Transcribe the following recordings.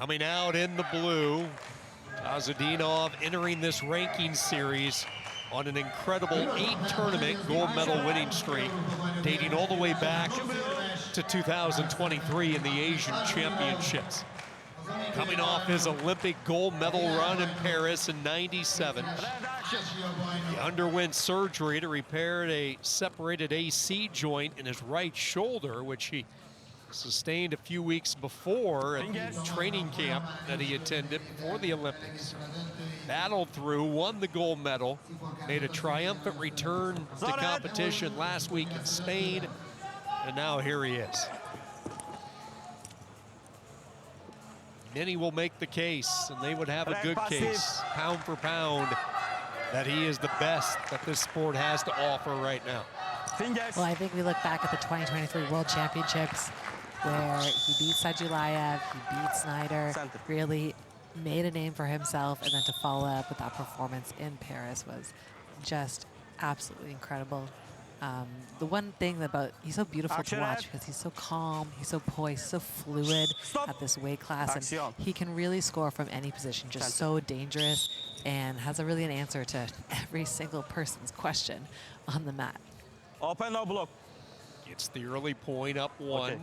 Coming out in the blue, TAZHUDINOV entering this ranking series on an incredible 8-tournament gold medal winning streak, dating all the way back to 2023 in the Asian Championships. Coming off his Olympic gold medal run in Paris in '97, he underwent surgery to repair a separated AC joint in his right shoulder, which he sustained a few weeks before at the training camp that he attended before the Olympics. Battled through, won the gold medal, made a triumphant return to competition last week in Spain, and now here he is. Many will make the case, and they would have a good case, pound for pound, that he is the best that this sport has to offer right now. Well, I think we look back at the 2023 World Championships where he beat Sadulayev, he beat Snyder, really made a name for himself, and then to follow up with that performance in Paris was just absolutely incredible. The one thing about, he's so beautiful to watch because he's so calm, he's so poised, so fluid at this weight class, and he can really score from any position, just so dangerous, and has really an answer to every single person's question on the mat. Open, no block. Gets the early point up one. Okay.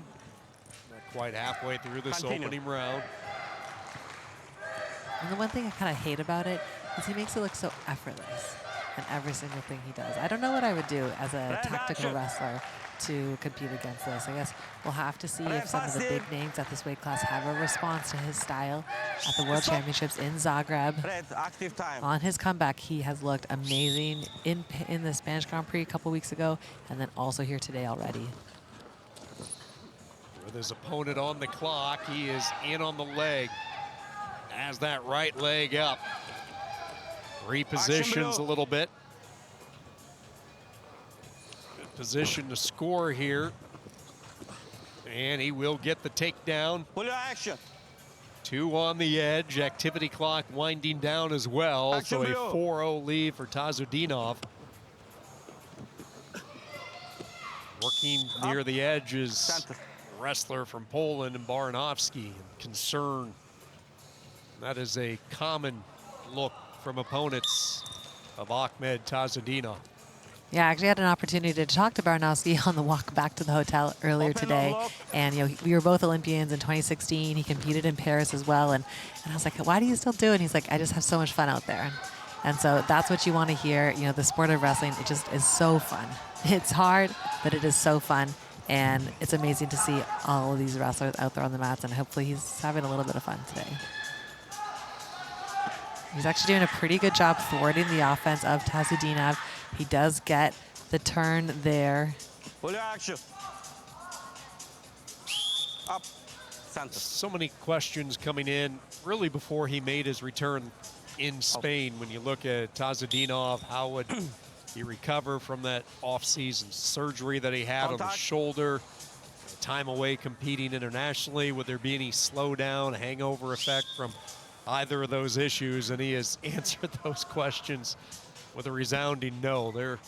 Not quite halfway through this opening round. And the one thing I kind of hate about it is he makes it look so effortless in every single thing he does. I don't know what I would do as a tactical wrestler to compete against this. I guess we'll have to see if some of the big names at this weight class have a response to his style. At the World Championships in Zagreb, on his comeback, he has looked amazing in the Spanish Grand Prix a couple weeks ago, and then also here today already. With his opponent on the clock, he is in on the leg. Has that right leg up. Repositions a little bit. Good position to score here. And he will get the takedown. 2 on the edge. Activity clock winding down as well. So a 4-0 lead for TAZHUDINOV. Working near the edge is a wrestler from Poland and BARANOWSKI. Concern. That is a common look from opponents of Akhmed TAZHUDINOV. Yeah, I actually had an opportunity to talk to BARANOWSKI on the walk back to the hotel earlier today. And you know, we were both Olympians in 2016. He competed in Paris as well. And I was like, why do you still do it? And he's like, I just have so much fun out there. And so that's what you want to hear. You know, the sport of wrestling, it just is so fun. It's hard, but it is so fun. And it's amazing to see all of these wrestlers out there on the mats. And hopefully he's having a little bit of fun today. He's actually doing a pretty good job thwarting the offense of TAZHUDINOV. He does get the turn there. So many questions coming in really before he made his return in Spain. When you look at TAZHUDINOV, how would he recover from that off-season surgery that he had on the shoulder? Time away competing internationally. Would there be any slowdown, hangover effect from either of those issues? And he has answered those questions with a resounding no. There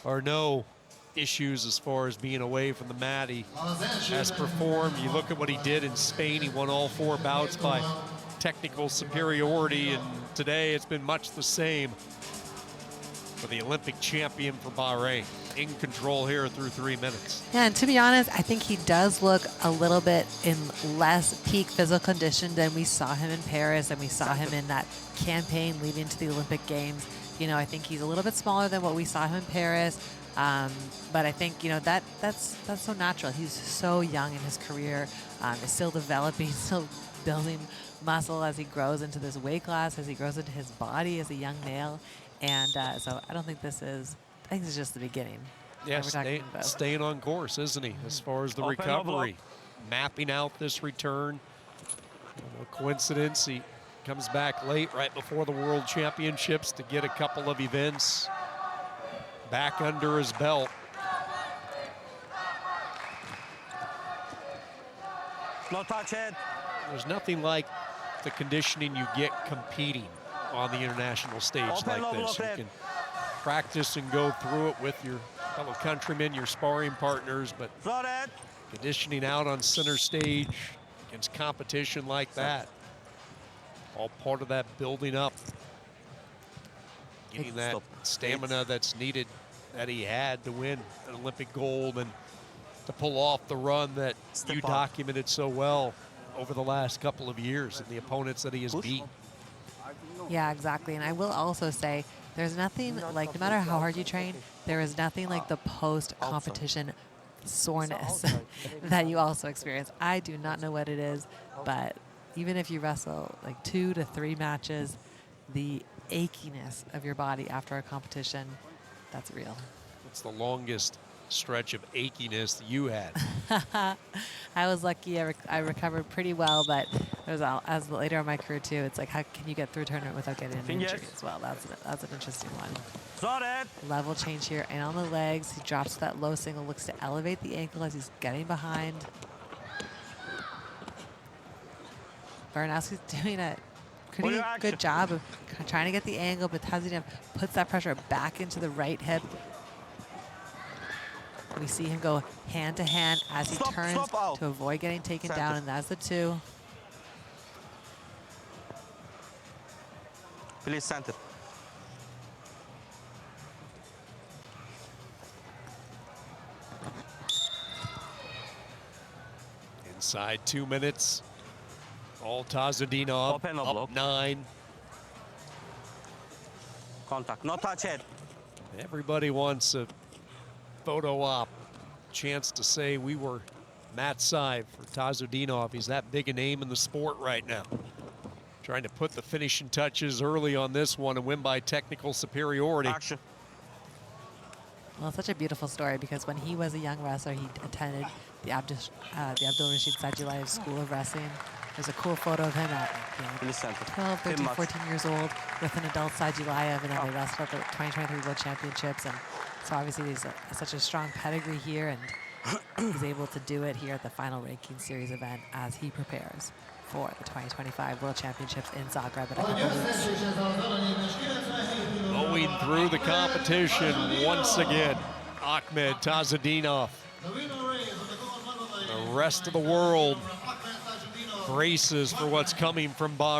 are no issues as far as being away from the mat. He has performed. You look at what he did in Spain. He won all 4 bouts by technical superiority, and today it's been much the same for the Olympic champion for Bahrain. In control here through 3 minutes. Yeah, and to be honest, I think he does look a little bit in less peak physical condition than we saw him in Paris and we saw him in that campaign leading to the Olympic Games. You know, I think he's a little bit smaller than what we saw him in Paris, but I think, you know, that's so natural. He's so young in his career, is still developing, still building muscle as he grows into this weight class, as he grows into his body as a young male, and so I don't think this is. I think it's just the beginning. Yeah, staying on course, isn't he, as far as the recovery, mapping out this return. No coincidence, he comes back late right before the World Championships to get a couple of events back under his belt. No touch head. There's nothing like the conditioning you get competing on the international stage like this. You can practice and go through it with your fellow countrymen, your sparring partners, but conditioning out on center stage against competition like that, All part of that building up. Getting that stamina that's needed that he had to win an Olympic gold and to pull off the run that you documented so well over the last couple of years and the opponents that he has beat. Yeah, exactly. And I will also say there's nothing like, no matter how hard you train, there is nothing like the post-competition soreness that you also experience. I do not know what it is, but even if you wrestle like 2 to 3 matches, the achiness of your body after a competition, that's real. It's the longest stretch of achiness that you had. I was lucky. I recovered pretty well, but it was as later in my career too. It's like, how can you get through a tournament without getting an injury as well? That's an interesting one. Level change here, and on the legs, he drops that low single, looks to elevate the ankle as he's getting behind. Baranowski's doing a pretty good job of trying to get the angle, but TAZHUDINOV puts that pressure back into the right hip. We see him go hand to hand as he turns to avoid getting taken down, and that's the 2. Please center. Inside 2 minutes. All TAZHUDINOV up 9. Contact. No touch head. Everybody wants a photo op, chance to say we were mat side for TAZHUDINOV. He's that big a name in the sport right now. Trying to put the finishing touches early on this one and win by technical superiority. Action. Well, it's such a beautiful story because when he was a young wrestler, he attended the Abdul-Rashid Sajilayev School of Wrestling. There's a cool photo of him at 12, 13, 14 years old with an adult Sajilayev, and then they wrestled at the 2023 World Championships. And so obviously he's such a strong pedigree here, and he's able to do it here at the final ranking series event as he prepares for the 2025 World Championships in Zagreb in a couple weeks. Going through the competition once again, Akhmed TAZHUDINOV. The rest of the world braces for what's coming from BRN.